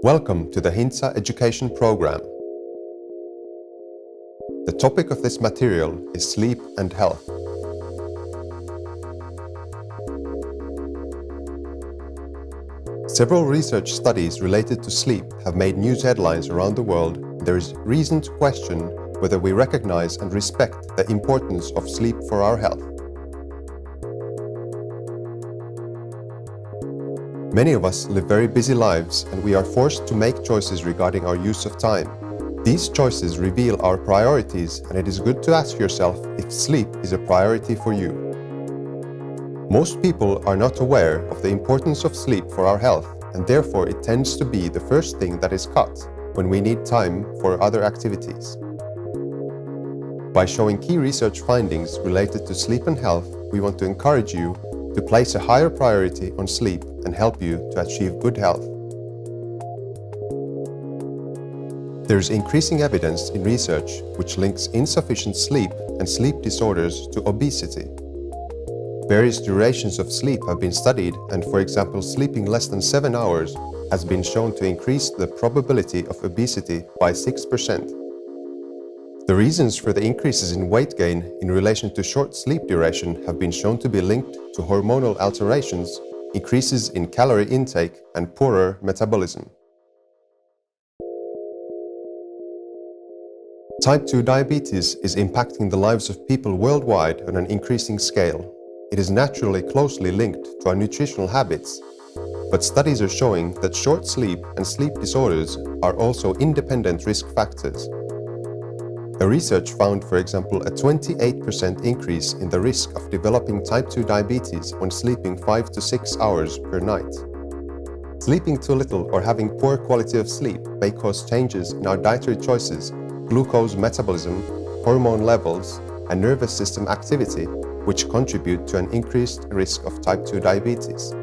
Welcome to the Hintsa education program. The topic of this material is sleep and health. Several research studies related to sleep have made news headlines around the world. There is reason to question whether we recognize and respect the importance of sleep for our health. Many of us live very busy lives and we are forced to make choices regarding our use of time. These choices reveal our priorities, and it is good to ask yourself if sleep is a priority for you. Most people are not aware of the importance of sleep for our health, and therefore it tends to be the first thing that is cut when we need time for other activities. By showing key research findings related to sleep and health, we want to encourage you to place a higher priority on sleep and help you to achieve good health. There is increasing evidence in research which links insufficient sleep and sleep disorders to obesity. Various durations of sleep have been studied, and for example, sleeping less than 7 hours has been shown to increase the probability of obesity by 6%. The reasons for the increases in weight gain in relation to short sleep duration have been shown to be linked to hormonal alterations, increases in calorie intake, and poorer metabolism. Type 2 diabetes is impacting the lives of people worldwide on an increasing scale. It is naturally closely linked to our nutritional habits, but studies are showing that short sleep and sleep disorders are also independent risk factors. The research found, for example, a 28% increase in the risk of developing type 2 diabetes when sleeping 5 to 6 hours per night. Sleeping too little or having poor quality of sleep may cause changes in our dietary choices, glucose metabolism, hormone levels, and nervous system activity, which contribute to an increased risk of type 2 diabetes.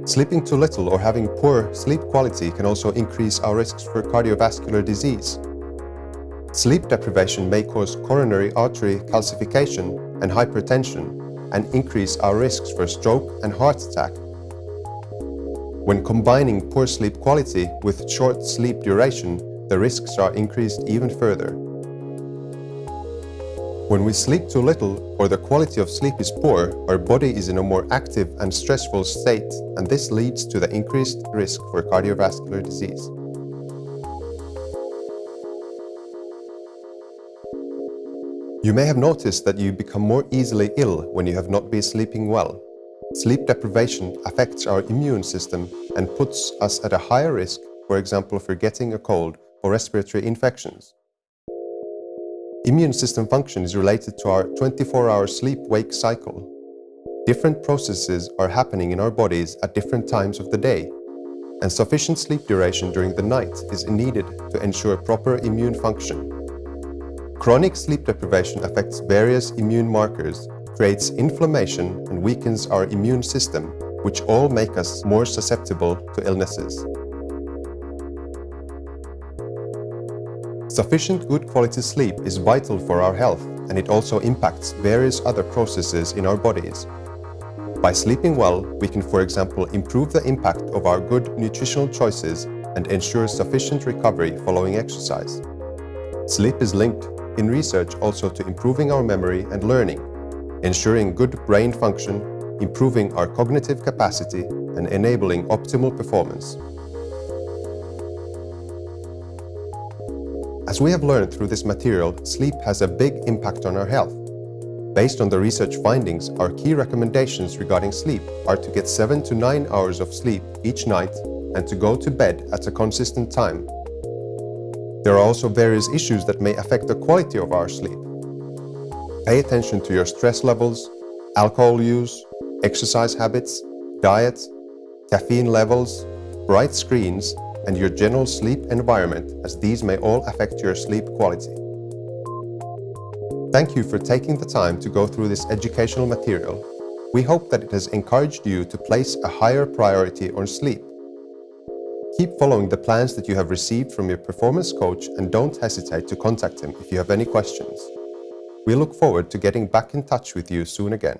Sleeping too little or having poor sleep quality can also increase our risks for cardiovascular disease. Sleep deprivation may cause coronary artery calcification and hypertension and increase our risks for stroke and heart attack. When combining poor sleep quality with short sleep duration, the risks are increased even further. When we sleep too little or the quality of sleep is poor, our body is in a more active and stressful state, and this leads to the increased risk for cardiovascular disease. You may have noticed that you become more easily ill when you have not been sleeping well. Sleep deprivation affects our immune system and puts us at a higher risk, for example, for getting a cold or respiratory infections. Immune system function is related to our 24-hour sleep-wake cycle. Different processes are happening in our bodies at different times of the day, and sufficient sleep duration during the night is needed to ensure proper immune function. Chronic sleep deprivation affects various immune markers, creates inflammation, and weakens our immune system, which all make us more susceptible to illnesses. Sufficient good quality sleep is vital for our health, and it also impacts various other processes in our bodies. By sleeping well, we can, for example, improve the impact of our good nutritional choices and ensure sufficient recovery following exercise. Sleep is linked in research also to improving our memory and learning, ensuring good brain function, improving our cognitive capacity, and enabling optimal performance. As we have learned through this material, sleep has a big impact on our health. Based on the research findings, our key recommendations regarding sleep are to get 7 to 9 hours of sleep each night and to go to bed at a consistent time. There are also various issues that may affect the quality of our sleep. Pay attention to your stress levels, alcohol use, exercise habits, diet, caffeine levels, bright screens, and your general sleep environment, as these may all affect your sleep quality. Thank you for taking the time to go through this educational material. We hope that it has encouraged you to place a higher priority on sleep. Keep following the plans that you have received from your performance coach, and don't hesitate to contact him if you have any questions. We look forward to getting back in touch with you soon again.